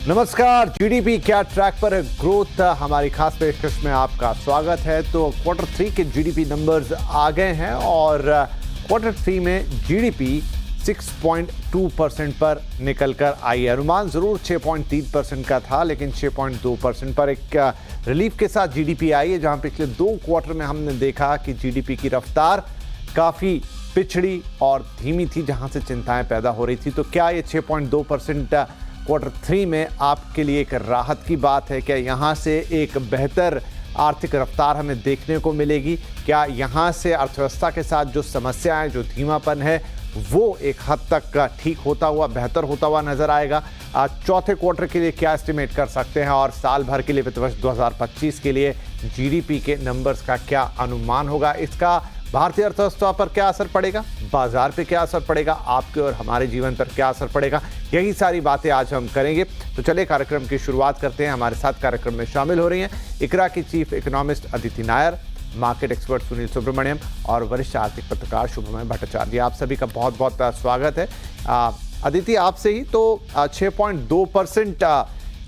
नमस्कार। जीडीपी क्या ट्रैक पर है ग्रोथ, हमारी खास पेशकश में आपका स्वागत है। तो क्वार्टर 3 के जीडीपी नंबर्स आ गए हैं और क्वार्टर 3 में जीडीपी 6.2% पर निकल कर आई है। अनुमान जरूर 6.3% का था, लेकिन 6.2% पर एक रिलीफ के साथ जीडीपी आई है, जहां पिछले 2 क्वार्टर में हमने देखा कि जीडीपी की रफ्तार काफ़ी पिछड़ी और धीमी थी, जहां से चिंताएं पैदा हो रही थी। तो क्या ये 6.2% क्वार्टर 3 में आपके लिए एक राहत की बात है? क्या यहाँ से एक बेहतर आर्थिक रफ्तार हमें देखने को मिलेगी? क्या यहाँ से अर्थव्यवस्था के साथ जो समस्याएं, जो धीमापन है, वो एक हद तक ठीक होता हुआ, बेहतर होता हुआ नजर आएगा? चौथे क्वार्टर के लिए क्या एस्टिमेट कर सकते हैं और साल भर के लिए, वित्त वर्ष 2025 के लिए जीडीपी के नंबर्स का क्या अनुमान होगा? इसका भारतीय अर्थव्यवस्था पर क्या असर पड़ेगा, बाजार पे क्या असर पड़ेगा, आपके और हमारे जीवन पर क्या असर पड़ेगा, यही सारी बातें आज हम करेंगे। तो चलिए कार्यक्रम की शुरुआत करते हैं। हमारे साथ कार्यक्रम में शामिल हो रही हैं इकरा की chief economist Aditi Nayar, market expert Sunil Subramaniam और वरिष्ठ आर्थिक पत्रकार शुभमय भट्टाचार्य। आप सभी का बहुत बहुत स्वागत है। अदिति, आपसे ही तो 6.2%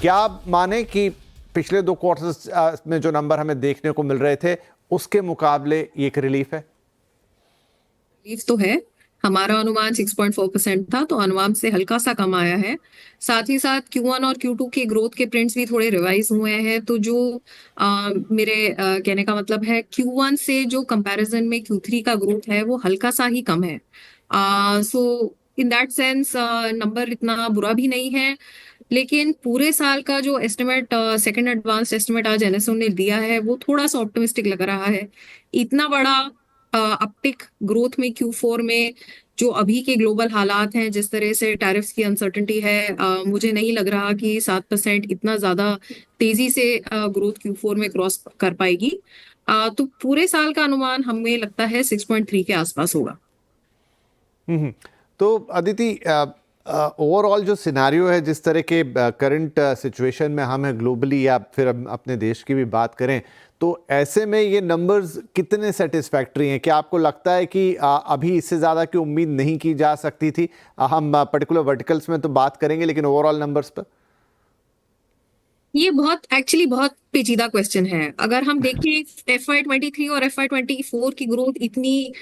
क्या माने कि पिछले 2 क्वार्टर्स में जो नंबर हमें देखने को मिल रहे थे उसके मुकाबले ये एक रिलीफ है? रिलीफ तो है। हमारा अनुमान 6.4% था, तो अनुमान से हल्का सा कम आया है। साथ ही साथ Q1 और Q2 के ग्रोथ के प्रिंट्स भी थोड़े रिवाइज हुए हैं। तो जो मेरे कहने का मतलब है, Q1 से जो कंपैरिजन में Q3 का ग्रोथ है वो हल्का सा ही कम है। सो इन दैट सेंस नंबर इतना बुरा भी नहीं है। लेकिन पूरे साल का जो एस्टिमेट, सेकंड एडवांस एस्टिमेट आज एनएसओ ने दिया है, वो थोड़ा सा ऑप्टिमिस्टिक लग रहा है। इतना बड़ा अपटिक ग्रोथ में Q4 में जो अभी के ग्लोबल हालात हैं, जिस तरह से टैरिफ्स की अनसर्टेनिटी है, मुझे नहीं लग रहा कि 7% इतना ज्यादा तेजी से ग्रोथ Q4 में क्रॉस कर पाएगी। तो पूरे साल का अनुमान हमें लगता है 6.3 के आसपास होगा। तो अदिति, ओवरऑल जो सिनारियो है, जिस तरह के करंट सिचुएशन में हम हैं ग्लोबली या फिर अपने देश की भी बात करें, तो ऐसे में ये नंबर्स कितने सेटिस्फैक्ट्री हैं? क्या आपको लगता है कि अभी इससे ज़्यादा की उम्मीद नहीं की जा सकती थी? हम पर्टिकुलर वर्टिकल्स में तो बात करेंगे, लेकिन ओवरऑल नंबर्स पर ये बहुत पेचीदा क्वेश्चन है। अगर हम देखें FY23 और FY24 की ग्रोथ इतनी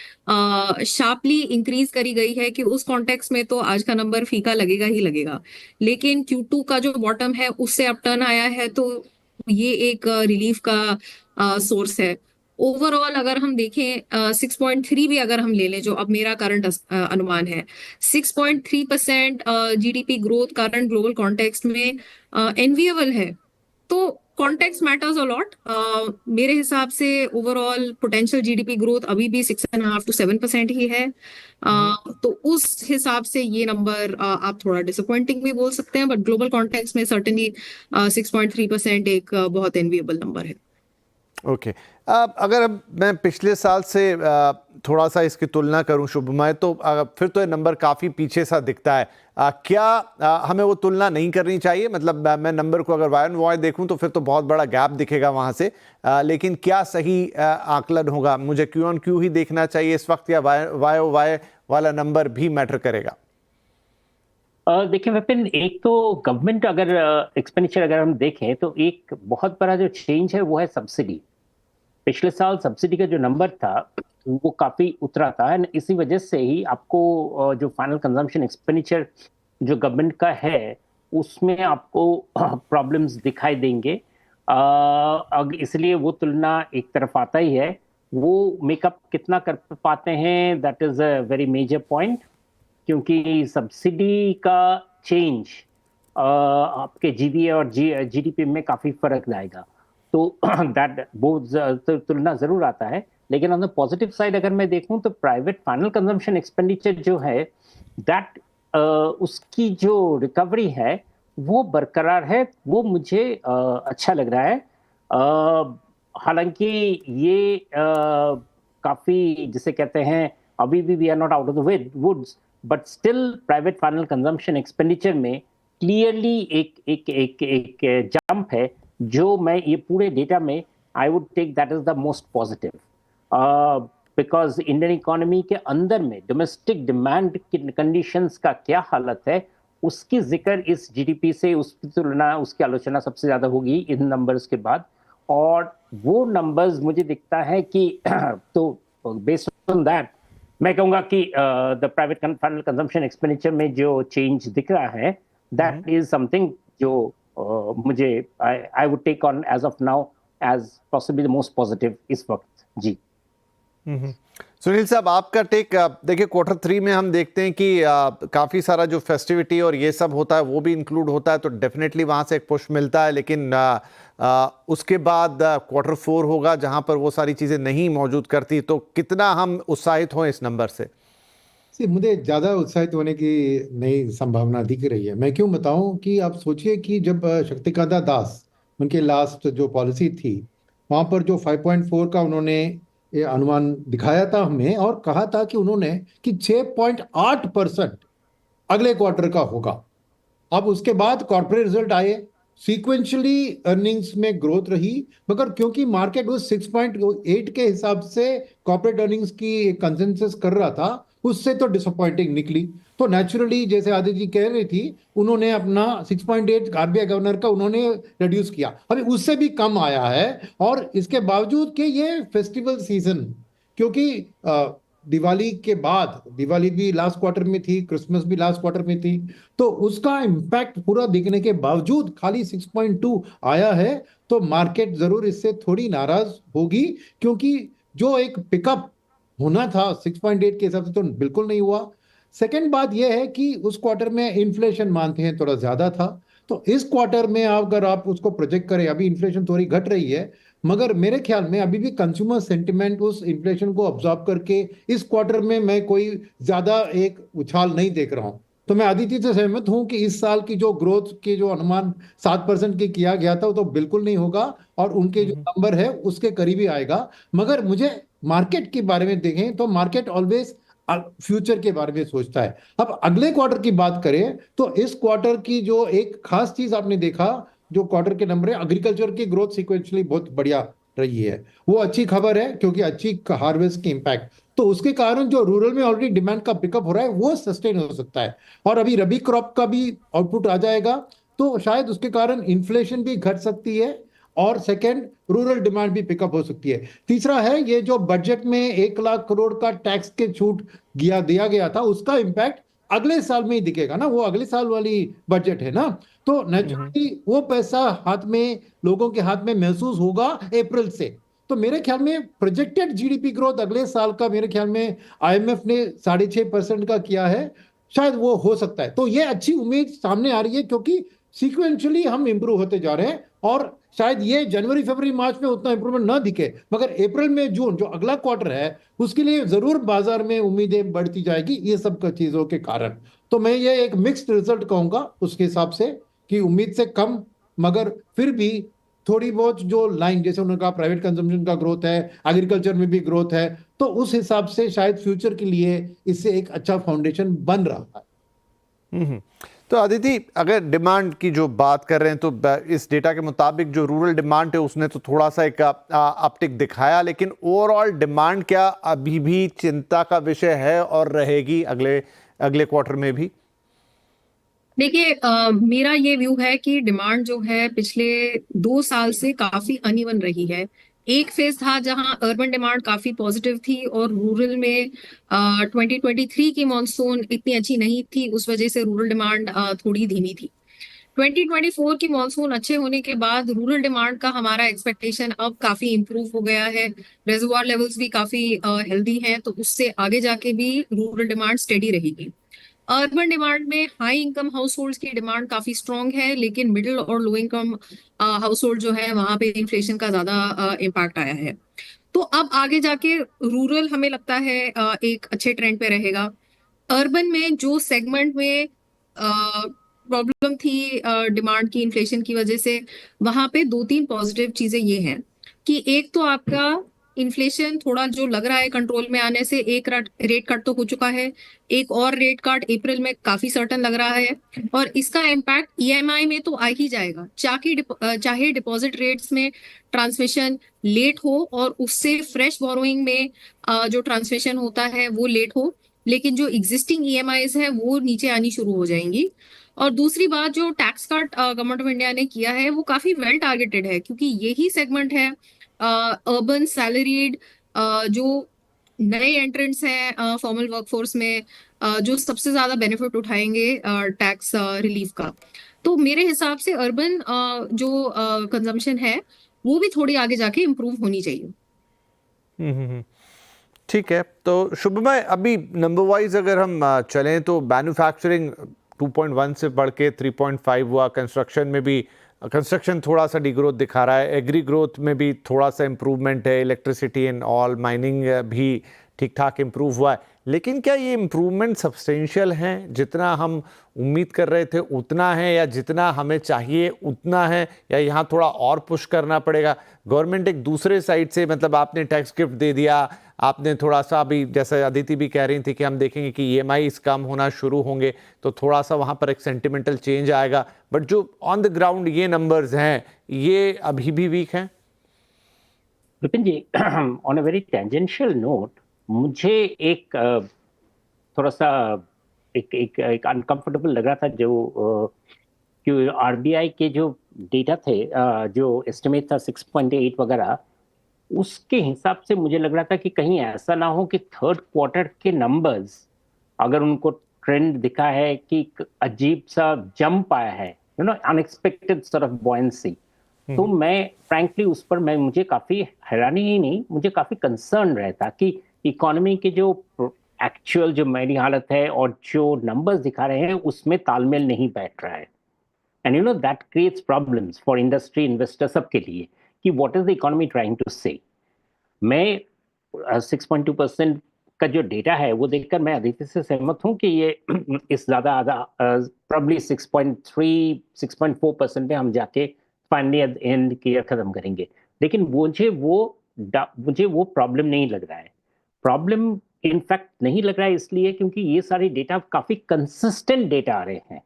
शार्पली इंक्रीज करी गई है कि उस कॉन्टेक्स्ट में तो आज का नंबर फीका लगेगा ही लगेगा। लेकिन Q2 का जो बॉटम है उससे अपटर्न आया है, तो ये एक रिलीफ का सोर्स है। ओवरऑल अगर हम देखें 6.3 भी अगर हम ले लें, जो अब मेरा करंट अनुमान है, 6.3% GDP growth current global context में एनविएबल है। तो कॉन्टेक्स्ट मैटर्स अ लॉट। मेरे हिसाब से ओवरऑल पोटेंशियल जीडीपी ग्रोथ अभी भी 6.5 to 7% ही है। तो उस हिसाब से ये नंबर आप थोड़ा डिसअपॉइंटिंग भी बोल सकते हैं, बट ग्लोबल कॉन्टेक्स्ट में सर्टेनली 6.3% एक बहुत एनविएबल नंबर है। ओके। अगर अब मैं पिछले साल से थोड़ा सा इसकी तुलना करूं शुभमय, तो फिर तो ये नंबर काफ़ी पीछे सा दिखता है। क्या हमें वो तुलना नहीं करनी चाहिए? मतलब मैं नंबर को अगर वाई ऑन वाई देखूं तो फिर तो बहुत बड़ा गैप दिखेगा वहां से, लेकिन क्या सही आकलन होगा? मुझे क्यू ऑन क्यू ही देखना चाहिए इस वक्त, या वाई ओ वाई वाला नंबर भी मैटर करेगा? देखिए विपिन, एक तो गवर्नमेंट अगर एक्सपेंडिचर अगर हम देखें तो एक बहुत बड़ा जो चेंज है वो है सब्सिडी। पिछले साल सब्सिडी का जो नंबर था वो काफी उतरा था, एंड इसी वजह से ही आपको जो फाइनल कंजम्पशन एक्सपेंडिचर जो गवर्नमेंट का है उसमें आपको प्रॉब्लम्स दिखाई देंगे। इसलिए वो तुलना एक तरफ आता ही है। वो मेकअप कितना कर पाते हैं, that is a very major point, क्योंकि सब्सिडी का चेंज आपके जीडीए और जीडीपी में काफी फर्क लाएगा। तो दैट वो तुलना जरूर आता है। लेकिन ऑन द पॉजिटिव साइड अगर मैं देखूं तो प्राइवेट फाइनल कंजम्पशन एक्सपेंडिचर जो है दैट उसकी जो रिकवरी है वो बरकरार है, वो मुझे अच्छा लग रहा है। हालांकि ये काफी जिसे कहते हैं अभी भी we are not out of the woods, but still private final consumption expenditure में क्लियरली एक जंप है, जो मैं ये पूरे डेटा में I would take that is the most positive, because Indian economy के अंदर में डोमेस्टिक डिमांड की कंडीशंस का क्या हालत है उसकी जिक्र इस जीडीपी से, उसकी तुलना, उसकी आलोचना सबसे ज्यादा होगी इन नंबर्स के बाद। और वो नंबर्स मुझे दिखता है कि तो बेस्ड ऑन दैट मैं कहूंगा कि the private final consumption expenditure में जो चेंज दिख रहा है, दैट इज समथिंग जो मुझे I would take on as of now as possibly the most positive इस वक्त। जी सुनील साहब, आपका टेक। देखिए, क्वार्टर 3 में हम देखते हैं कि काफ़ी सारा जो फेस्टिविटी और ये सब होता है वो भी इंक्लूड होता है, तो डेफिनेटली वहाँ से एक पुश मिलता है। लेकिन उसके बाद क्वार्टर 4 होगा जहाँ पर वो सारी चीज़ें नहीं मौजूद करती, तो कितना हम उत्साहित हों इस नंबर से? मुझे ज़्यादा उत्साहित होने की नई संभावना दिख रही है। मैं क्यों बताऊं कि आप सोचिए कि जब शक्तिकांता दास उनके लास्ट जो पॉलिसी थी, वहाँ पर जो 5.4 का उन्होंने ये अनुमान दिखाया था हमें, और कहा था कि उन्होंने कि 6.8% अगले क्वार्टर का होगा। अब उसके बाद कॉर्पोरेट रिजल्ट आए, सीक्वेंशियली अर्निंग्स में ग्रोथ रही, मगर क्योंकि मार्केट उस 6.8 के हिसाब से कॉर्पोरेट अर्निंग्स की कंसेंसस कर रहा था, उससे तो डिसअपॉइंटिंग निकली। तो नेचुरली, जैसे आदित्य जी कह रही थी, उन्होंने अपना 6.8 आरबीआई गवर्नर का उन्होंने रिड्यूस किया, अभी उससे भी कम आया है। और इसके बावजूद कि ये फेस्टिवल सीजन, क्योंकि दिवाली के बाद, दिवाली भी लास्ट क्वार्टर में थी, क्रिसमस भी लास्ट क्वार्टर में थी, तो उसका इम्पैक्ट पूरा दिखने के बावजूद खाली 6.2 आया है। तो मार्केट जरूर इससे थोड़ी नाराज होगी, क्योंकि जो एक पिकअप होना था 6.8 के हिसाब से तो बिल्कुल नहीं हुआ। सेकेंड बात यह है कि उस क्वार्टर में इन्फ्लेशन मानते हैं थोड़ा ज्यादा था, तो इस क्वार्टर में अगर आप उसको प्रोजेक्ट करें, अभी इन्फ्लेशन थोड़ी घट रही है, मगर मेरे ख्याल में अभी भी कंज्यूमर सेंटिमेंट उस इन्फ्लेशन को ऑब्जॉर्व करके इस क्वार्टर में मैं कोई ज्यादा एक उछाल नहीं देख रहा हूं। तो मैं आदित्य से सहमत हूं कि इस साल की जो ग्रोथ के जो अनुमान 7% की किया गया था वो तो बिल्कुल नहीं होगा, और उनके जो नंबर है उसके करीब ही आएगा। मगर मुझे मार्केट के बारे में देखें तो मार्केट ऑलवेज फ्यूचर के बारे में सोचता है। अब अगले क्वार्टर की बात करें तो इस क्वार्टर की जो एक खास चीज आपने देखा, जो क्वार्टर के नंबर है, एग्रीकल्चर की ग्रोथ सीक्वेंशियली बहुत बढ़िया रही है। वो अच्छी खबर है, क्योंकि अच्छी हार्वेस्ट की इंपैक्ट, तो उसके कारण जो रूरल में ऑलरेडी डिमांड का पिकअप हो रहा है वो सस्टेन हो सकता है। और अभी रबी क्रॉप का भी आउटपुट आ जाएगा, तो शायद उसके कारण इन्फ्लेशन भी घट सकती है, और सेकंड, रूरल डिमांड भी पिकअप हो सकती है। तीसरा है ये जो बजट में 1 लाख करोड़ का टैक्स के छूट दिया गया था, उसका इंपैक्ट अगले साल में ही दिखेगा ना, वो अगले साल वाली बजट है ना, तो नेचुरली वो पैसा हाथ में, लोगों के हाथ में महसूस होगा अप्रैल से। तो मेरे ख्याल में प्रोजेक्टेड जीडीपी ग्रोथ अगले साल का मेरे ख्याल में आईएमएफ ने 6.5% का किया है, शायद वो हो सकता है। तो ये अच्छी उम्मीद सामने आ रही है, क्योंकि सीक्वेंशियली हम इंप्रूव होते जा रहे हैं, और शायद ये जनवरी फरवरी मार्च में उतना इंप्रूवमेंट ना दिखे, मगर अप्रैल में जून जो अगला क्वार्टर है उसके लिए जरूर बाजार में उम्मीदें बढ़ती जाएगी, ये सब चीजों के कारण। तो मैं ये एक मिक्स्ड रिजल्ट कहूंगा उसके हिसाब से, कि उम्मीद से कम, मगर फिर भी थोड़ी बहुत जो लाइन, जैसे उन्होंने कहा प्राइवेट कंजम्पशन का ग्रोथ है, एग्रीकल्चर में भी ग्रोथ है, तो उस हिसाब से शायद फ्यूचर के लिए इससे एक अच्छा फाउंडेशन बन रहा है। तो अदिति, अगर डिमांड की जो बात कर रहे हैं तो इस डेटा के मुताबिक जो रूरल डिमांड है उसने तो थोड़ा सा एक अपटिक दिखाया, लेकिन ओवरऑल डिमांड क्या अभी भी चिंता का विषय है और रहेगी अगले क्वार्टर में भी? देखिए, मेरा ये व्यू है कि डिमांड जो है पिछले 2 साल से काफी अनइवन रही है। एक फेज था जहां अर्बन डिमांड काफी पॉजिटिव थी और रूरल में 2023 की मॉनसून इतनी अच्छी नहीं थी, उस वजह से रूरल डिमांड थोड़ी धीमी थी। 2024 की मॉनसून अच्छे होने के बाद रूरल डिमांड का हमारा एक्सपेक्टेशन अब काफी इंप्रूव हो गया है। रिजर्वोयर लेवल्स भी काफी हेल्दी हैं, तो उससे आगे जाके भी रूरल डिमांड स्टेडी रहेगी। अर्बन डिमांड में हाई इनकम हाउस होल्ड की डिमांड काफी स्ट्रांग है, लेकिन मिडिल और लो इनकम हाउस होल्ड जो है वहां पे इन्फ्लेशन का ज्यादा इम्पैक्ट आया है। तो अब आगे जाके रूरल हमें लगता है एक अच्छे ट्रेंड पे रहेगा। अर्बन में जो सेगमेंट में प्रॉब्लम थी डिमांड की इन्फ्लेशन की वजह से, वहां पे 2-3 पॉजिटिव चीजें ये हैं कि एक तो आपका इन्फ्लेशन थोड़ा जो लग रहा है कंट्रोल में आने से, एक रेट कट तो हो चुका है, एक और रेट कट अप्रैल में काफी सर्टन लग रहा है, और इसका इम्पैक्ट ईएमआई में तो आ ही जाएगा। चाहे डिपॉजिट रेट्स में ट्रांसमिशन लेट हो और उससे फ्रेश बोरोइंग में जो ट्रांसमिशन होता है वो लेट हो, लेकिन जो एग्जिस्टिंग ईएमआईज है वो नीचे आनी शुरू हो जाएंगी। और दूसरी बात, जो tax cut government of India ने किया है वो काफी वेल टारगेटेड है, क्योंकि यही सेगमेंट है अर्बन सैलरीड जो नए एंट्रेंट्स हैं फॉर्मल वर्कफोर्स में, जो सबसे ज्यादा बेनिफिट उठाएंगे टैक्स रिलीफ का। तो मेरे हिसाब से अर्बन जो कंजम्पशन है वो भी थोड़ी आगे जाके इम्प्रूव होनी चाहिए। ठीक है, तो शुभमय अभी नंबर वाइज अगर हम चलें तो मैन्युफैक्चरिंग 2.1 से बढ़ के 3.5 हुआ, कंस्ट्रक्शन में भी कंस्ट्रक्शन थोड़ा सा डिग्रोथ दिखा रहा है, एग्री ग्रोथ में भी थोड़ा सा इम्प्रूवमेंट है, इलेक्ट्रिसिटी एंड ऑल, माइनिंग भी ठीक ठाक इम्प्रूव हुआ है। लेकिन क्या ये इम्प्रूवमेंट सब्सटेंशियल हैं, जितना हम उम्मीद कर रहे थे उतना है, या जितना हमें चाहिए उतना है, या यहाँ थोड़ा और पुश करना पड़ेगा? गवर्नमेंट एक दूसरे साइड से, मतलब आपने टैक्स गिफ्ट दे दिया, आपने थोड़ा सा अभी, जैसे अदिति भी कह रही थी कि हम देखेंगे कि EMI कम होना शुरू होंगे तो थोड़ा सा वहाँ पर एक सेंटिमेंटल चेंज आएगा, बट जो ऑन द ग्राउंड ये नंबर्स हैं ये अभी भी वीक हैं। Vipin ji, on a very tangential note, मुझे एक थोड़ा सा एक अनकंफर्टेबल लग रहा था जो कि RBI के जो डेटा थे, जो एस्टिमेट था 6.8 वगैरह, उसके हिसाब से मुझे लग रहा था कि कहीं ऐसा ना हो कि थर्ड क्वार्टर के नंबर्स, अगर उनको ट्रेंड दिखा है कि अजीब सा जंप आया है, अनएक्सपेक्टेड सॉर्ट ऑफ बॉयंसी, तो मैं फ्रैंकली उस पर मुझे काफी हैरानी ही नहीं, मुझे काफी कंसर्न रहता कि इकोनॉमी के जो एक्चुअल जो मेरी हालत है और जो नंबर्स दिखा रहे हैं उसमें तालमेल नहीं बैठ रहा है। And that creates problems for industry, investor, सबके लिए, कि what is the economy trying to say. मैं 6.2% का जो डेटा है वो देखकर मैं अदिति से सहमत हूं कि ये इस ज्यादा प्रॉब्ली 6.3 6.4% पे हम जाके फाइनली एंड क्लियर खत्म करेंगे। लेकिन मुझे वो प्रॉब्लम नहीं लग रहा है। प्रॉब्लम इनफैक्ट नहीं लग रहा है इसलिए क्योंकि ये सारे डेटा काफी कंसिस्टेंट डेटा आ रहे हैं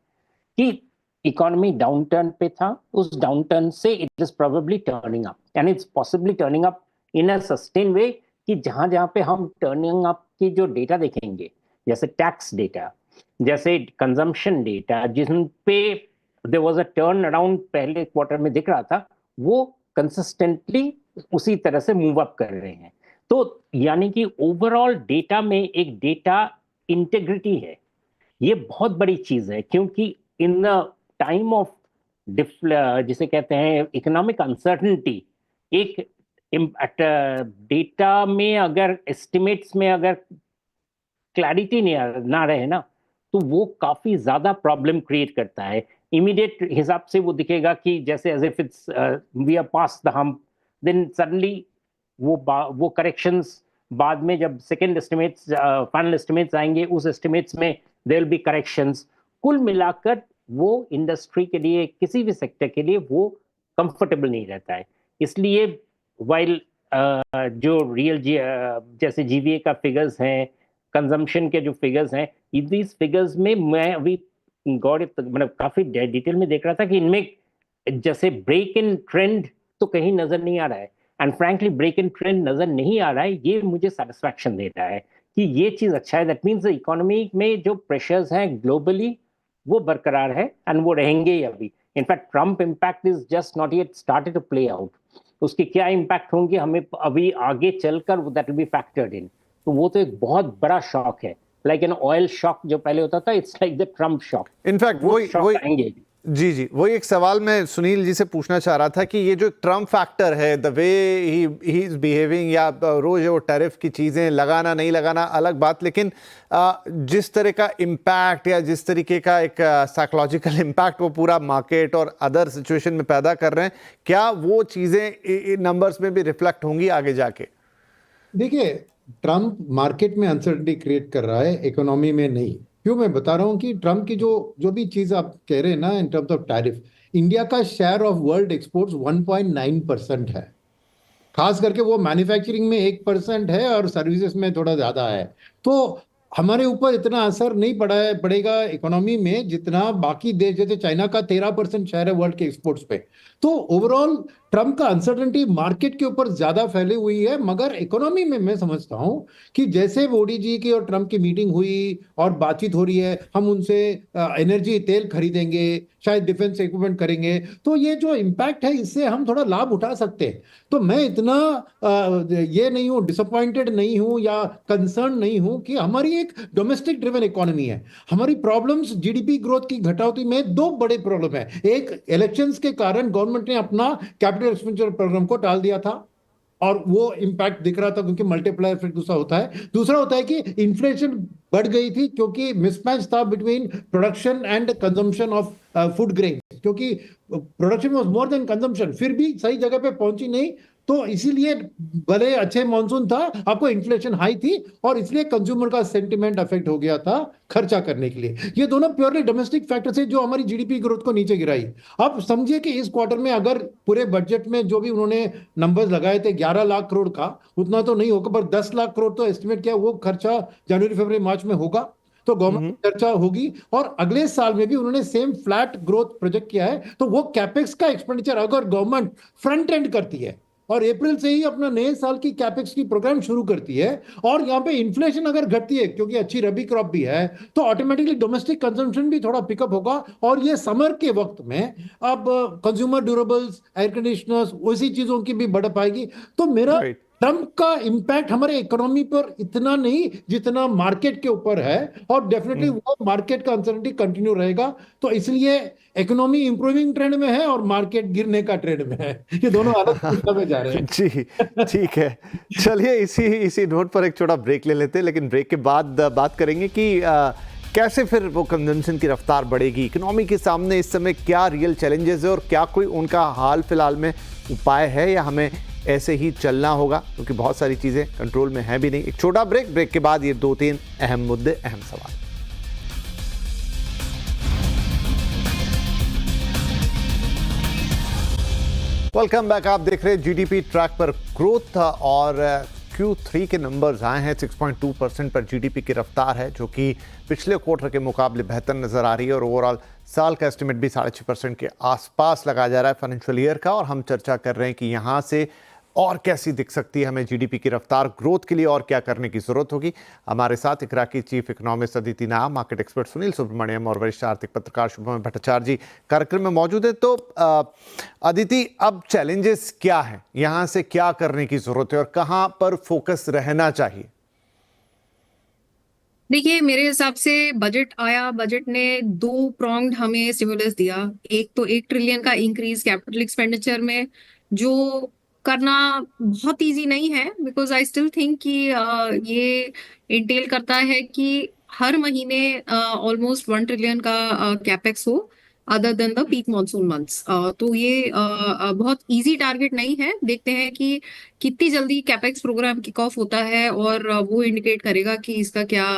कि इकोनॉमी डाउनटर्न पे था, उस डाउनटर्न से it is probably turning up, and it's possibly turning up in a sustain way, कि जहां जहां पे हम टर्निंग अप की जो डेटा देखेंगे, जैसे टैक्स डेटा, जैसे कंजम्पशन डेटा, जिन पे there was a turn around पहले क्वार्टर में दिख रहा था, वो कंसिस्टेंटली उसी तरह से मूव अप कर रहे हैं। तो यानी कि ओवरऑल डेटा में एक डेटा इंटेग्रिटी है। ये बहुत बड़ी चीज है, क्योंकि इन द टाइम ऑफ जिसे कहते हैं इकोनॉमिक अनसर्टेनिटी, एक डेटा में अगर एस्टिमेट्स में अगर क्लैरिटी ना रहे ना, तो वो काफी ज्यादा प्रॉब्लम क्रिएट करता है। इमीडिएट हिसाब से वो दिखेगा कि जैसे as if it's we are past the hump, then suddenly वो करेक्शंस बाद में जब सेकेंड एस्टिमेट्स, फाइनल एस्टिमेट्स आएंगे, उस एस्टिमेट्स में देयर विल बी करेक्शंस। कुल मिलाकर वो इंडस्ट्री के लिए, किसी भी सेक्टर के लिए वो कंफर्टेबल नहीं रहता है। इसलिए वाइल जो रियल जैसे GVA का फिगर्स हैं, कंजम्पशन के जो फिगर्स हैं, इस फिगर्स में मैं अभी मतलब काफी डिटेल में देख रहा था कि इनमें जैसे ब्रेक इन ट्रेंड तो कहीं नजर नहीं आ रहा है। And frankly break in trend नजर नहीं आ रहा है, ये मुझे सेटिस्फैक्शन देता है कि ये चीज अच्छा है। दैट मीन्स इकोनॉमी में जो प्रेशर्स हैं ग्लोबली वो बरकरार है, एंड वो रहेंगे ही अभी। In fact Trump impact is just not yet started to play out. उसके क्या इम्पैक्ट होंगे हमें अभी आगे चलकर that will be factored in. तो वो तो एक बहुत बड़ा शॉक है, लाइक एन ऑयल शॉक जो पहले होता था, it's like the Trump shock. In fact वही आएंगे। जी, वही एक सवाल मैं सुनील जी से पूछना चाह रहा था कि ये जो ट्रम्प फैक्टर है, the way he is behaving, या रोज वो टैरिफ की चीज़ें लगाना नहीं लगाना अलग बात, लेकिन जिस तरह का इम्पैक्ट या जिस तरीके का एक साइकोलॉजिकल इम्पैक्ट वो पूरा मार्केट और अदर सिचुएशन में पैदा कर रहे हैं, क्या वो चीज़ें नंबर्स में भी रिफ्लेक्ट होंगी आगे जाके? देखिए, ट्रम्प मार्केट में अनसर्टेनिटी क्रिएट कर रहा है, इकोनॉमी में नहीं। क्यों मैं बता रहा हूँ कि ट्रम्प की जो भी चीज आप कह रहे हैं ना in terms of tariff, India का शेयर ऑफ वर्ल्ड एक्सपोर्ट्स 1.9% है। खास करके वो मैन्युफैक्चरिंग में 1% है और सर्विसेज में थोड़ा ज्यादा है। तो हमारे ऊपर इतना असर नहीं पड़ेगा इकोनॉमी में जितना बाकी देश, जैसे चाइना का 13% शेयर है वर्ल्ड के एक्सपोर्ट्स पे। तो ओवरऑल ट्रम्प का अनसर्टेनिटी मार्केट के ऊपर ज्यादा फैली हुई है, मगर इकोनॉमी में मैं समझता हूं कि जैसे मोदी जी की और ट्रम्प की मीटिंग हुई और बातचीत हो रही है, हम उनसे एनर्जी तेल खरीदेंगे, शायद डिफेंस इक्विपमेंट करेंगे, तो ये जो इम्पैक्ट है इससे हम थोड़ा लाभ उठा सकते हैं। तो मैं इतना ये नहीं हूँ, डिसअपॉइंटेड नहीं हूँ या कंसर्न नहीं हूँ कि हमारी एक डोमेस्टिक ड्रिवन इकोनॉमी है। हमारी प्रॉब्लम्स जीडीपी ग्रोथ की घटौती में दो बड़े प्रॉब्लम है। एक, इलेक्शंस के कारण गवर्नमेंट ने अपना कैपिटल एक्सपेंडिचर प्रोग्राम को टाल दिया था और वो इम्पैक्ट दिख रहा था क्योंकि मल्टीप्लायर इफेक्ट दूसरा होता है। दूसरा होता है कि इन्फ्लेशन बढ़ गई थी क्योंकि मिसमैच था between production and consumption of food grain, क्योंकि production was more than consumption, फिर भी सही जगह पे पहुंची नहीं। तो इसीलिए भले अच्छे मॉनसून था, आपको इन्फ्लेशन हाई थी और इसलिए कंज्यूमर का सेंटिमेंट अफेक्ट हो गया था खर्चा करने के लिए। ये दोनों प्योरली डोमेस्टिक फैक्टर्स है जो हमारी जीडीपी ग्रोथ को नीचे गिराई। अब समझिए कि इस क्वार्टर में अगर पूरे बजट में जो भी उन्होंने नंबर्स लगाए थे 11 लाख करोड़ का, उतना तो नहीं होगा, पर 10 लाख करोड़ तो एस्टिमेट किया, वो खर्चा जनवरी फरवरी मार्च में होगा। तो गवर्नमेंट की चर्चा होगी और अगले साल में भी उन्होंने सेम फ्लैट ग्रोथ प्रोजेक्ट किया है। तो वो कैपेक्स का एक्सपेंडिचर अगर गवर्नमेंट फ्रंट एंड करती है और अप्रैल से ही अपना नए साल की कैपेक्स की प्रोग्राम शुरू करती है और यहाँ पे इन्फ्लेशन अगर घटती है क्योंकि अच्छी रबी क्रॉप भी है, तो ऑटोमेटिकली डोमेस्टिक कंजम्पशन भी थोड़ा पिकअप होगा। और ये समर के वक्त में अब कंज्यूमर ड्यूरेबल्स, एयर कंडीशनर्स, वैसी चीजों की भी बढ़ पाएगी। तो मेरा राइट। ट्रम्प का इंपैक्ट हमारे इकोनॉमी पर इतना नहीं जितना मार्केट के ऊपर है, और डेफिनेटली वो मार्केट का अनसर्टेनिटी कंटिन्यू रहेगा। तो इसलिए इकोनॉमी इंप्रूविंग ट्रेंड में है और मार्केट गिरने का ट्रेंड में है। ये दोनों अलग दिशा में जा रहे हैं। जी, ठीक है। चलिए इसी नोट पर एक छोटा ब्रेक ले लेते हैं, लेकिन ब्रेक के बाद बात करेंगे कि कैसे फिर वो कंजम्पशन की रफ्तार बढ़ेगी, इकोनॉमी के सामने इस समय क्या रियल चैलेंजेस है और क्या कोई उनका हाल फिलहाल में उपाय है या हमें ऐसे ही चलना होगा, क्योंकि बहुत सारी चीज़ें कंट्रोल में है भी नहीं। एक छोटा ब्रेक के बाद ये 2-3 अहम मुद्दे, अहम सवाल। Welcome back. आप देख रहे हैं जीडीपी ट्रैक पर ग्रोथ और Q3 के नंबर्स आए हैं। 6.2% पर जीडीपी की रफ्तार है, जो कि पिछले क्वार्टर के मुकाबले बेहतर नजर आ रही है और ओवरऑल साल का एस्टिमेट भी 6.5% के आसपास लगाया जा रहा है फाइनेंशियल ईयर का। और हम चर्चा कर रहे हैं कि यहाँ से और कैसी दिख सकती है हमें जीडीपी की रफ्तार, ग्रोथ के लिए और क्या करने की जरूरत होगी। हमारे साथ इकरा की चीफ इकोनॉमिस्ट अदिति नाम, मार्केट एक्सपर्ट सुनील सुब्रमण्यम और वरिष्ठ आर्थिक पत्रकार शुभम भट्टाचार्य जी कार्यक्रम में मौजूद है। तो अदिति, अब चैलेंजेस क्या है, यहाँ से क्या करने की जरूरत है और कहाँ पर फोकस रहना चाहिए? देखिए, मेरे हिसाब से बजट आया, बजट ने 2 प्रोंग्ड हमें स्टिमुलस दिया। एक तो 1 ट्रिलियन का इंक्रीज कैपिटल एक्सपेंडिचर में, जो करना बहुत इजी नहीं है, बिकॉज आई स्टिल थिंक कि ये इंटेल करता है कि हर महीने ऑलमोस्ट 1 ट्रिलियन का कैपेक्स हो other than the peak monsoon months. तो ये बहुत इजी टारगेट नहीं है। देखते हैं कि कितनी जल्दी कैपेक्स प्रोग्राम किक ऑफ होता है और वो इंडिकेट करेगा कि इसका क्या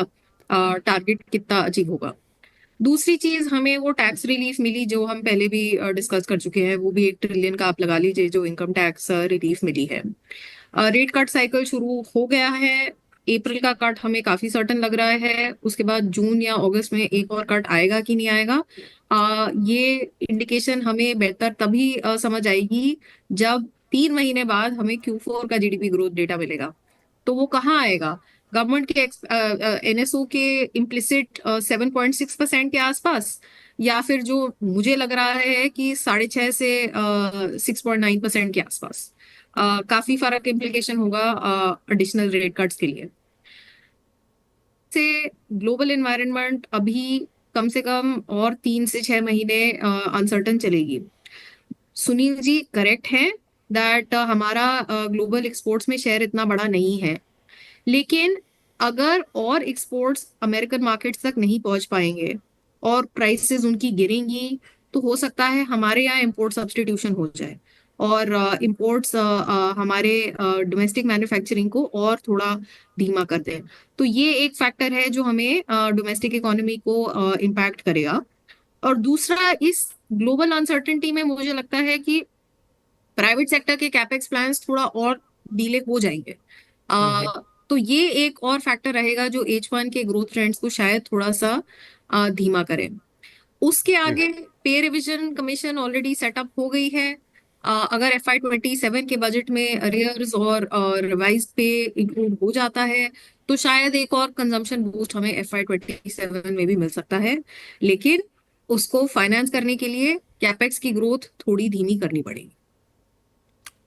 टारगेट कितना अचीव होगा। दूसरी चीज, हमें वो टैक्स रिलीफ मिली जो हम पहले भी डिस्कस कर चुके हैं, वो भी 1 ट्रिलियन का आप लगा लीजिए जो इनकम टैक्स रिलीफ मिली है। रेट कट साइकिल शुरू हो गया है। अप्रैल का कट हमें काफी सर्टन लग रहा है, उसके बाद जून या अगस्त में एक और कट आएगा कि नहीं आएगा, ये इंडिकेशन हमें बेहतर तभी समझ आएगी जब 3 महीने बाद हमें Q4 का जीडीपी ग्रोथ डेटा मिलेगा। तो वो कहाँ आएगा? गवर्नमेंट के एनएसओ के इम्प्लिसिट 7.6% के आसपास, या फिर जो मुझे लग रहा है कि 6.5 से 6.9% के आसपास। काफी फर्क इम्प्लीकेशन होगा एडिशनल रेट कट्स के लिए। से ग्लोबल एनवायरनमेंट अभी कम से कम और 3 से 6 महीने अनसर्टन चलेगी। सुनील जी करेक्ट है दैट हमारा ग्लोबल एक्सपोर्ट्स में शेयर इतना बड़ा नहीं है, लेकिन अगर और एक्सपोर्ट्स अमेरिकन मार्केट्स तक नहीं पहुंच पाएंगे और प्राइसेस उनकी गिरेंगी, तो हो सकता है हमारे यहाँ इंपोर्ट सब्स्टिट्यूशन हो जाए और इंपोर्ट्स हमारे डोमेस्टिक मैन्युफैक्चरिंग को और थोड़ा धीमा कर दें। तो ये एक फैक्टर है जो हमें डोमेस्टिक इकोनॉमी को इम्पैक्ट करेगा। और दूसरा, इस ग्लोबल अनसर्टेनिटी में मुझे लगता है कि प्राइवेट सेक्टर के कैपेक्स प्लान्स थोड़ा और डीले हो जाएंगे। तो ये एक और फैक्टर रहेगा जो H1 के ग्रोथ ट्रेंड्स को शायद थोड़ा सा धीमा करे। उसके आगे पे रिवीजन कमीशन ऑलरेडी सेटअप हो गई है। अगर FY27 के बजट में अरियर्स और रिवाइज पे इंक्लूड हो जाता है तो शायद एक और कंजम्पशन बूस्ट हमें FY27 में भी मिल सकता है, लेकिन उसको फाइनेंस करने के लिए कैपेक्स की ग्रोथ थोड़ी धीमी करनी पड़ेगी।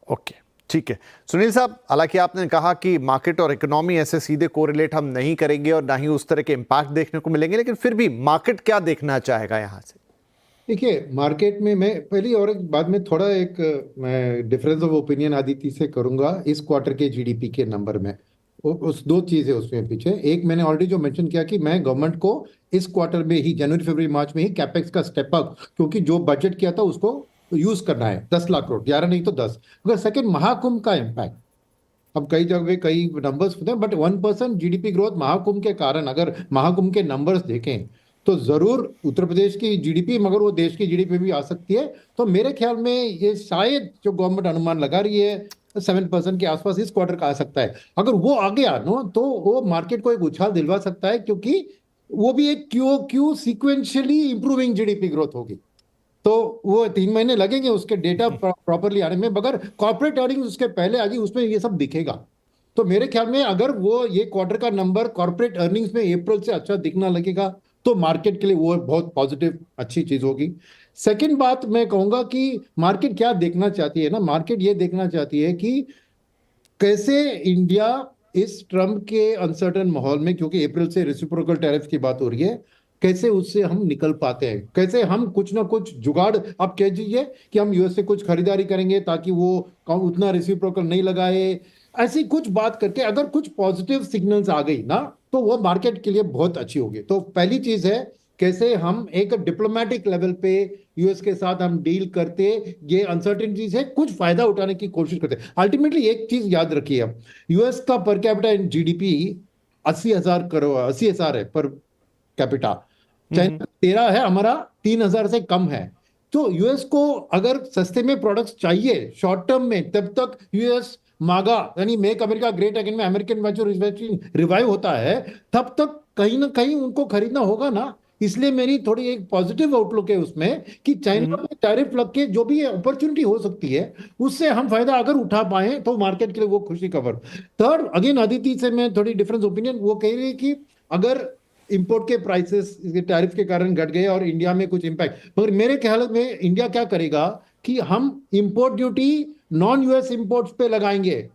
ओके, ठीक है सुनील साहब, हालांकि आपने कहा कि मार्केट और इकोनॉमी ऐसे सीधे कोरिलेट हम नहीं करेंगे और ना ही उस तरह के इम्पैक्ट देखने को मिलेंगे, लेकिन फिर भी मार्केट क्या देखना चाहेगा यहाँ से? देखिए, मार्केट में मैं पहली और एक बाद में थोड़ा एक मैं डिफरेंस ऑफ ओपिनियन आदित्य से करूंगा इस क्वार्टर के जीडीपी के नंबर में। उस दो चीजें उसमें पीछे, एक मैंने ऑलरेडी जो मेंशन किया कि मैं गवर्नमेंट को इस क्वार्टर में ही जनवरी फरवरी मार्च में ही कैपेक्स का स्टेप अप, क्योंकि जो बजट किया था उसको यूज करना है 10 लाख करोड़, 11 नहीं तो 10। अगर सेकेंड महाकुंभ का इम्पैक्ट, अब कई जगह कई नंबर्स होते हैं, बट 1% जीडीपी ग्रोथ महाकुंभ के कारण, अगर महाकुंभ के नंबर्स देखें तो जरूर उत्तर प्रदेश की जीडीपी, मगर वो देश की जीडीपी भी आ सकती है। तो मेरे ख्याल में ये शायद जो गवर्नमेंट अनुमान लगा रही है 7% के आसपास इस क्वार्टर का आ सकता है। अगर वो आ गया नो तो वो मार्केट को एक उछाल दिलवा सकता है, क्योंकि वो भी एक Q sequentially improving GDP growth होगी। तो वो 3 महीने लगेंगे उसके डेटा प्रॉपरली आने में, मगर कॉर्पोरेट अर्निंग्स उसके पहले आ गई, उसमें ये सब दिखेगा। तो मेरे ख्याल में अगर वो ये क्वार्टर का नंबर कॉर्पोरेट अर्निंग्स में अप्रैल से अच्छा दिखना लगेगा तो मार्केट के लिए वो बहुत पॉजिटिव अच्छी चीज होगी। सेकंड बात मैं कहूंगा कि मार्केट क्या देखना चाहती है ना, मार्केट ये देखना चाहती है कि कैसे इंडिया इस ट्रम्प के अनसर्टन माहौल में, क्योंकि अप्रैल से रेसिप्रोकल टैरिफ की बात हो रही है, कैसे उससे हम निकल पाते हैं, कैसे हम कुछ ना कुछ जुगाड़, आप कह दीजिए कि हम यूएस से कुछ खरीदारी करेंगे ताकि वो उतना रेसिप्रोकल नहीं लगाए, ऐसी कुछ बात करके अगर कुछ पॉजिटिव सिग्नल्स आ गई ना तो वो मार्केट के लिए बहुत अच्छी होगी। तो पहली चीज है कैसे हम एक डिप्लोमेटिक लेवल पे यूएस के साथ हम डील करते, ये अनसर्टेनिटी से कुछ फायदा उठाने की कोशिश करते। अल्टीमेटली एक चीज याद रखिए, अब यूएस का per capita in GDP 80,000 crore 80,000 है पर कैपिटा, चाइना 13 है, हमारा 3,000 से कम है। तो यूएस को अगर सस्ते में प्रोडक्ट्स चाहिए शॉर्ट टर्म में, तब तक यूएस मागा यानी मेक अमेरिका ग्रेट अगेन में अमेरिकन मैन्युफैक्चरिंग रिवाइव होता है, तब तक कहीं ना कहीं उनको खरीदना होगा ना। इसलिए मेरी थोड़ी एक पॉजिटिव आउटलुक है उसमें कि चाइना में टैरिफ लग के जो भी अपॉर्चुनिटी हो सकती है उससे हम फायदा अगर उठा पाए तो मार्केट के लिए वो खुशी खबर। थर्ड, अगेन अदिति से मैं थोड़ी डिफरेंस ओपिनियन, वो कह रही है कि अगर इंपोर्ट के प्राइसेस टैरिफ के कारण घट गए और इंडिया में कुछ इंपैक्ट, मगर मेरे ख्याल में इंडिया क्या करेगा कि हम import duty non US imports पे लगाएंगे,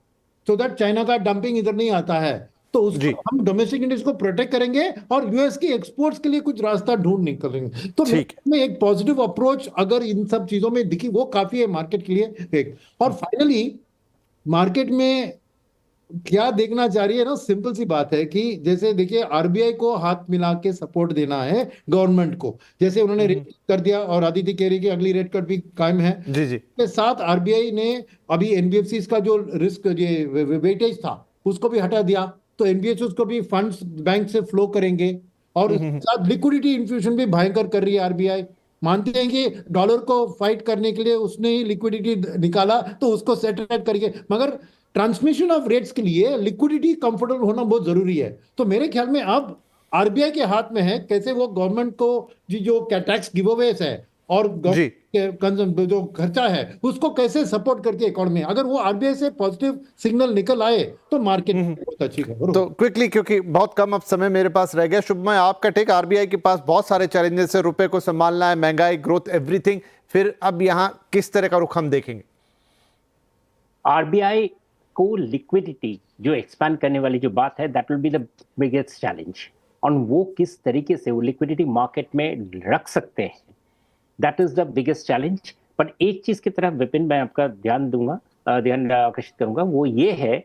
सो दैट चाइना का डंपिंग इधर नहीं आता है, तो उसको हम डोमेस्टिक इंडस्ट्री को प्रोटेक्ट करेंगे और यूएस की एक्सपोर्ट्स के लिए कुछ रास्ता ढूंढ निकलेंगे। तो में एक पॉजिटिव अप्रोच अगर इन सब चीजों में दिखी वो काफी है मार्केट के लिए एक। और फाइनली मार्केट में क्या देखना चाह रही है ना, सिंपल सी बात है कि जैसे देखिए आरबीआई को हाथ मिला के सपोर्ट देना है गवर्नमेंट को, जैसे उन्होंने रेट कर दिया और आदित्य कह रही कि अगली रेट कट भी कायम है जी जी के साथ। आरबीआई ने अभी एनबीएफसी का जो रिस्क ये वेटेज था उसको भी हटा दिया, तो एनबीएफसी उसको भी फंड्स बैंक से फ्लो करेंगे और उसके साथ लिक्विडिटी इन्फ्यूजन भी भयंकर कर रही है आरबीआई। मानते हैं कि डॉलर को फाइट करने के लिए उसने ही लिक्विडिटी निकाला तो उसको सेटल करिए, मगर ट्रांसमिशन ऑफ रेट्स के लिए लिक्विडिटी कंफर्टेबल होना बहुत जरूरी है। तो मेरे ख्याल में अब आरबीआई के हाथ में है कैसे वो गवर्नमेंट को जो टैक्स गिवअवेज है और जो खर्चा है उसको कैसे सपोर्ट करके इकोनॉमी, अगर वो आरबीआई से पॉजिटिव सिग्नल निकल आए तो मार्केट बहुत अच्छी खबर। तो क्विकली, क्योंकि बहुत कम अब समय मेरे पास रह गया, शुभमय आपका टेक, आरबीआई के पास बहुत सारे चैलेंजेस है, रुपए को संभालना है, महंगाई, ग्रोथ, एवरीथिंग, फिर अब यहाँ किस तरह का रुख हम देखेंगे? आरबीआई को लिक्विडिटी जो एक्सपैंड करने वाली जो बात है that will be the biggest challenge, और वो किस तरीके से वो लिक्विडिटी मार्केट में रख सकते हैं, that is the biggest challenge. But एक चीज की तरफ विपिन मैं आपका ध्यान आकर्षित करूंगा, वो ये है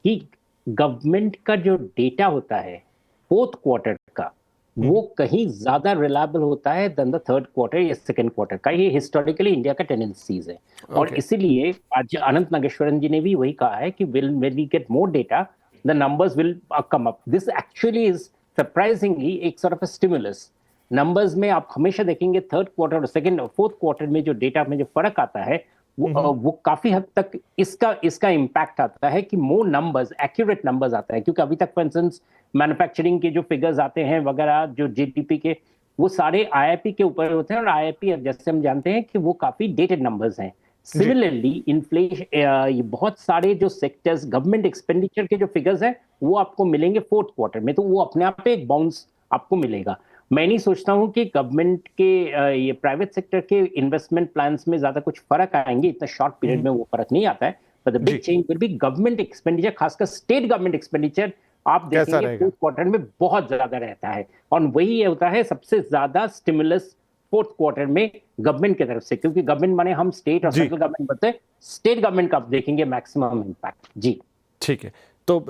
कि गवर्नमेंट का जो डेटा होता है फोर्थ क्वार्टर का वो कहीं ज्यादा रिलायबल होता है देन द थर्ड क्वार्टर या सेकंड क्वार्टर का। ये हिस्टोरिकली इंडिया का टेंडेंसीज है और इसीलिए आज अनंत नागेश्वरन जी ने भी वही कहा है कि when we get more data the numbers will come up. This actually is surprisingly एक sort of a stimulus. Numbers में आप हमेशा देखेंगे थर्ड क्वार्टर और सेकंड और फोर्थ क्वार्टर में जो डेटा में जो फर्क आता है वो काफी हद तक इसका इम्पैक्ट आता है कि मोर नंबर्स, एक्यूरेट नंबर्स आता है, क्योंकि अभी तक फॉर इंस्टेंस मैन्युफैक्चरिंग के जो फिगर्स आते हैं वगैरह, जो जीडीपी के, वो सारे आईआईपी के ऊपर होते हैं, और आईआईपी जैसे हम जानते हैं कि वो काफी डेटेड नंबर्स हैं। सिमिलरली इन्फ्लेशन, ये बहुत सारे जो सेक्टर्स, गवर्नमेंट एक्सपेंडिचर के जो फिगर्स हैं वो आपको मिलेंगे फोर्थ क्वार्टर में, तो वो अपने आप पे एक बाउंस आपको मिलेगा। मैं नहीं सोचता हूँ कि गवर्नमेंट के ये प्राइवेट सेक्टर के इन्वेस्टमेंट प्लान्स में ज्यादा कुछ फर्क आएंगे, इतना शॉर्ट पीरियड में वो फर्क नहीं आता है। But the big change will be government expenditure, खासकर स्टेट गवर्नमेंट एक्सपेंडिचर आप देखेंगे फोर्थ क्वार्टर में बहुत ज्यादा रहता है, और वही होता है सबसे ज्यादा स्टिमुलस फोर्थ क्वार्टर में गवर्नमेंट की तरफ से, क्योंकि गवर्नमेंट माने हम स्टेट और सेंट्रल गवर्नमेंट बोलते हैं, स्टेट गवर्नमेंट का आप देखेंगे मैक्सिमम इम्पैक्ट। जी ठीक है, तो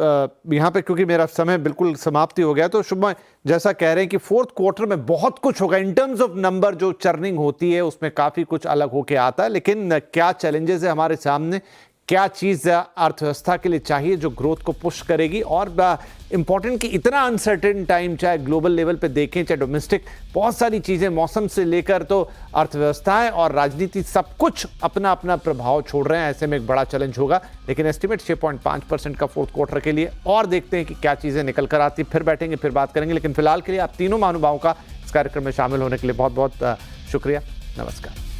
यहाँ पे क्योंकि मेरा समय बिल्कुल समाप्ति हो गया, तो शुभम जैसा कह रहे हैं कि फोर्थ क्वार्टर में बहुत कुछ होगा इन टर्म्स ऑफ नंबर, जो चर्निंग होती है उसमें काफी कुछ अलग होके आता है, लेकिन क्या चैलेंजेस है हमारे सामने, क्या चीज़ अर्थव्यवस्था के लिए चाहिए जो ग्रोथ को पुश करेगी, और इंपॉर्टेंट कि इतना अनसर्टेन टाइम, चाहे ग्लोबल लेवल पे देखें चाहे डोमेस्टिक, बहुत सारी चीज़ें मौसम से लेकर तो अर्थव्यवस्थाएं और राजनीति सब कुछ अपना अपना प्रभाव छोड़ रहे हैं। ऐसे में एक बड़ा चैलेंज होगा, लेकिन एस्टिमेट 6.5% का फोर्थ क्वार्टर के लिए, और देखते हैं कि क्या चीज़ें निकल कर आती। फिर बैठेंगे, फिर बात करेंगे, लेकिन फिलहाल के लिए आप तीनों महानुभावों का इस कार्यक्रम में शामिल होने के लिए बहुत बहुत शुक्रिया। नमस्कार।